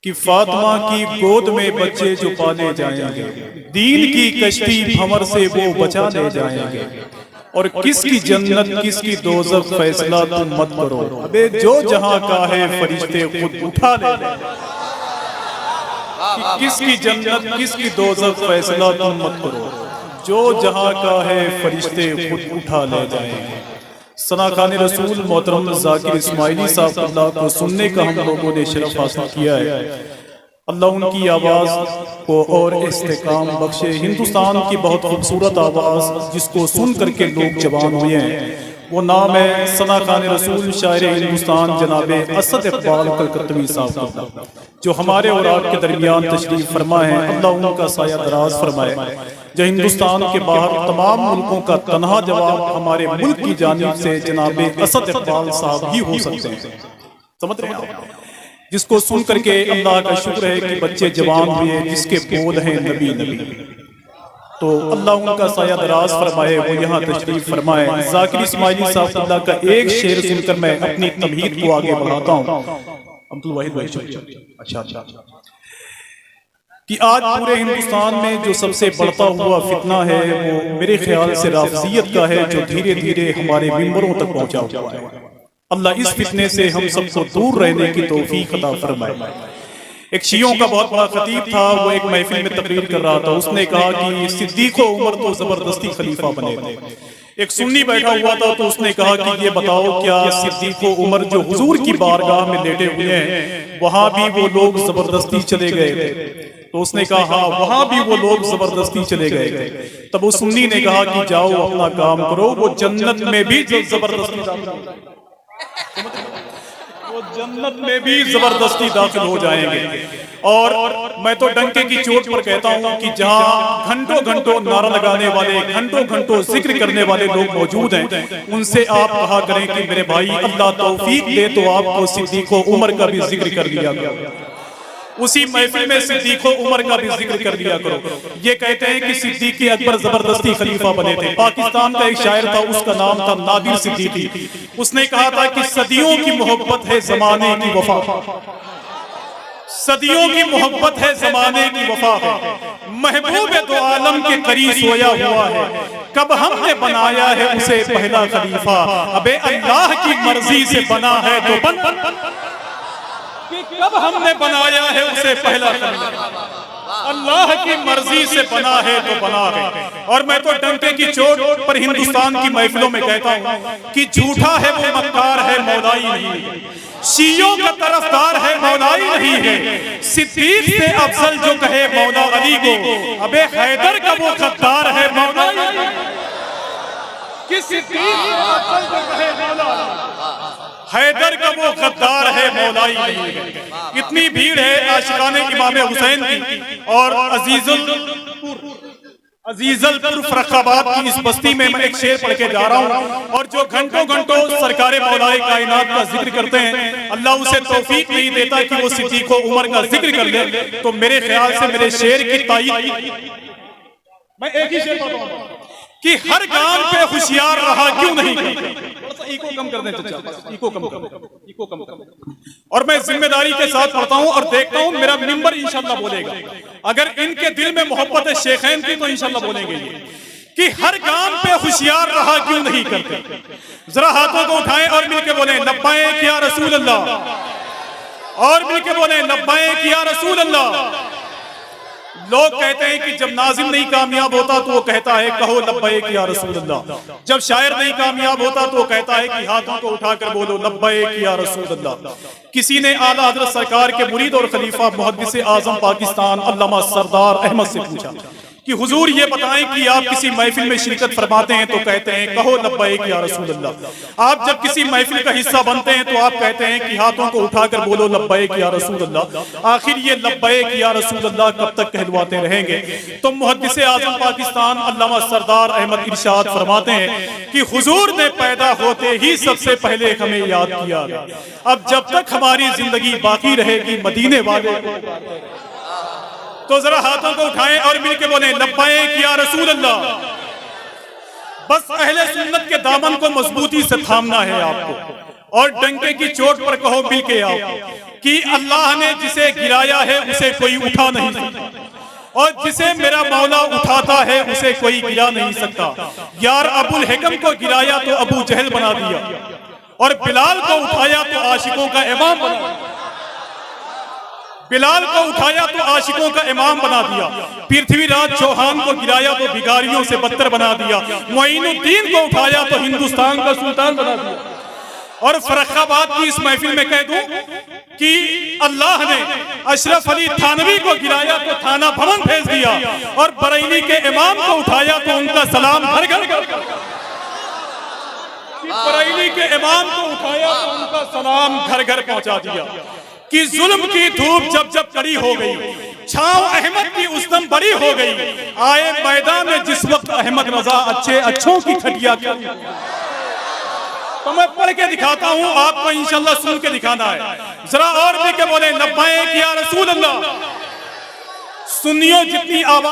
कि फातिमा की गोद में बच्चे जो पाले जाएंगे, दीन की कश्ती भंवर से वो बचा ले जाएंगे, और किसकी जन्नत किसकी दोज़ख फैसला तुम मत करो, अबे जो जहां का है फरिश्ते खुद उठा ले जाएंगे। किसकी जन्नत किसकी दोज़ख फैसला तुम मत करो, जो जहां का है फरिश्ते खुद उठा ले जाएंगे। सना खान रसूल मोहतरम ज़ाकिर इस्माइली साहब अल्लाह को सुनने का हम लोगों ने शरफ हासिल किया है। अल्लाह उनकी आवाज़ को और इस्तेकाम बख्शे। हिंदुस्तान की बहुत खूबसूरत आवाज़ जिसको सुन करके लोग जवान हुए हैं, वो नाम है सना खान रसूल शायर हिंदुस्तान जनाबे असद इकबाल कलकत्तवी साहब का, जो हमारे और आपके दरमियान तशरीफ फरमा है। अल्लाह उनका साया दराज फरमाए। जो हिंदुस्तान के बाहर तमाम मुल्कों का तनहा जवाब हमारे मुल्क की जानिब से जनाबे असद इकबाल साहब ही हो सकते हैं। समझ रहे हैं, जिसको सुन करके अल्लाह का शुक्र है कि बच्चे जवान हुए, जिसके बोल हैं नबी नबी। तो अल्लाह उनका साया दराज फरमाए, वो यहाँ तशरीफ फरमाए। ज़ाकिर इस्माइली साहब अल्लाह का एक शेर सुनकर मैं अपनी तमहीद को आगे बढ़ाता हूँ। अब्दुल वाहिद भाई, अच्छा कि आज पूरे हिंदुस्तान में जो सबसे बढ़ता हुआ फितना है वो मेरे ख्याल से राफ़ज़ियत का है, जो धीरे धीरे हमारे मिंबरों तक पहुंचा हुआ है। अल्लाह इस फितने से हम सबको दूर रहने की तौफीक अता फरमाए। एक शियों का बहुत बड़ा खतीब था, वो एक महफिल में तकरीर कर रहा था। उसने कहा कि सिद्दीक़ उमर तो जबरदस्ती खलीफा बने थे। एक सुन्नी बैठा हुआ था, तो उसने कहा कि ये बताओ, क्या सिद्दीक़ उमर जो हुजूर की बारगाह में लेटे हुए हैं, वहां भी वो लोग जबरदस्ती चले गए थे? तो उसने कहा हाँ, वहां भी वो लोग जबरदस्ती चले गए थे। तब उस सुन्नी ने कहा कि जाओ अपना काम करो, वो जन्नत में भी जबरदस्ती वो जन्नत में भी जबरदस्ती दाखिल हो जाएंगे। और मैं तो डंके की चोट पर कहता हूँ कि जहाँ घंटों घंटों नारा लगाने वाले, घंटों घंटों जिक्र करने वाले लोग मौजूद हैं, उनसे आप कहा करें कि मेरे भाई अल्लाह तौफीक दे तो आपको सिद्दीक़ उमर का भी जिक्र कर लिया गया, उसी महफिल में सिद्दीक़ उमर का भी जिक्र कर दिया करो। ये कहते हैं कि सिद्दीक़ अकबर जबरदस्ती खलीफा बने थे। पाकिस्तान का एक शायर था, उसका नाम था नादिर सिद्दीकी। उसने कहा था कि सदियों की मोहब्बत है जमाने की वफा, सदियों की मोहब्बत है जमाने की वफा है, महबूब दो आलम के करीब सोया हुआ है, कब हमने बनाया है उसे पहला खलीफा, अबे अल्लाह की मर्जी से बना है तो कब हमने बनाया है उसे पहला खलीफा, अल्लाह की मर्जी से बना है तो बना है। और मैं तो डंके की चोट पर हिंदुस्तान की महफिलों में कहता हूँ कि झूठा है वो मक्कार है, मौलाई नहीं है, शियों का तरफदार है, मौलाई नहीं है। सिद्दीक़ से अफजल जो कहे मौला अली को, अबे हैदर का वो गद्दार है, मौलाई नहीं है। कि सिद्दीक़ से अफजल जो कहे मौला हैदर का वो गद्दार है, मौलाई नहीं है। इतनी भीड़ है आशिकाने इमाम हुसैन की, और अजीजलपुर फर्रुखाबाद की इस बस्ती में मैं एक शेर पढ़ के जा रहा हूँ। और जो घंटों घंटों सरकारे मौलाए कायनात का जिक्र करते हैं, अल्लाह उसे तौफीक नहीं देता कि वो सिद्दीक़ उमर का जिक्र कर ले। तो मेरे ख्याल से मेरे शेर की तायीद मैं एक ही शेर बताऊंगा कि हर काम पे होशियार रहा क्यों नहीं करते। इको कम कर दें चाचा, इको कम कर। और मैं जिम्मेदारी के साथ पढ़ता हूं और देखता हूं मेरा मिंबर इंशाल्लाह बोलेगा। अगर इनके दिल में मोहब्बत है शेखैन की तो इंशाल्लाह बोलेंगे ये कि हर काम पे होशियार रहा क्यों नहीं करते। जरा हाथों को उठाएं और मिलके बोले लब्बैक या रसूल अल्लाह, और मिलके बोले लब्बैक या रसूल अल्लाह। लोग कहते हैं कि जब नाजिम नहीं कामयाब होता तो वो कहता है कहो लब्बैक या रसूल अल्लाह। जब शायर नहीं कामयाब होता तो वो कहता है कि हाथों को उठाकर बोलो लब्बैक या रसूल अल्लाह। किसी ने आला हज़रत सरकार के मुरीद और खलीफा मुहद्दिस आज़म पाकिस्तान अल्लामा सरदार अहमद से पूछा कि हुजूर ये बताएं कि आप किसी महफिल में शिरकत फरमाते हैं तो कहते हैं कहो लब्बैक या रसूल अल्लाह। आप जब किसी महफिल का हिस्सा बनते हैं तो आप कहते हैं कि हाथों को उठाकर बोलो लब्बैक या रसूल अल्लाह। आखिर ये लब्बैक या रसूल अल्लाह कब तक कहलवाते रहेंगे। तो मुहद्दिस आज़म पाकिस्तान अल्लामा सरदार अहमद इरशाद फरमाते हैं कि हुजूर ने पैदा होते ही सबसे पहले हमें याद किया, अब जब तक हमारी जिंदगी बाकी रहेगी मदीने वाले। तो जरा हाथों को उठाएं और मिलके बोले लब्बैक या रसूल अल्लाह। बस अहले सुन्नत के दामन को मजबूती से थामना है आपको, और डंके की चोट पर कहो मिलके आओ कि अल्लाह ने जिसे गिराया है उसे कोई उठा नहीं सकता, और जिसे मेरा मौला उठाता है उसे कोई गिरा नहीं सकता। यार अबुल हिकम को गिराया तो अबू जहल बना दिया, और बिलाल को उठाया तो आशिकों का इमाम बना दिया। बिलाल को उठाया तो आशिकों का इमाम बना दिया। पृथ्वीराज चौहान को गिराया तो भिखारियों से बदतर बना दिया। मोइनुद्दीन को उठाया तो हिंदुस्तान का सुल्तान बना दिया। और फर्रुखाबाद की इस महफिल में कह दूं कि अल्लाह ने अशरफ अली थानवी को गिराया तो थाना भवन भेज दिया, और बरेली के इमाम को उठाया तो उनका सलाम घर घर बरेली के इमाम को उठाया तो उनका सलाम घर घर पहुंचा दिया। कि जुल्म की धूप जब जब कड़ी हो गई, छांव अहमद की उस दम बड़ी हो गई, आए मैदान में जिस वक्त अहमद रजा अच्छे अच्छों की खटिया कर। तो मैं पढ़ के दिखाता हूं, आपको इंशाल्लाह सुन के दिखाना है। जरा और भी के बोले लब्बैक या रसूल अल्लाह। सुन्नियों जितनी आवाज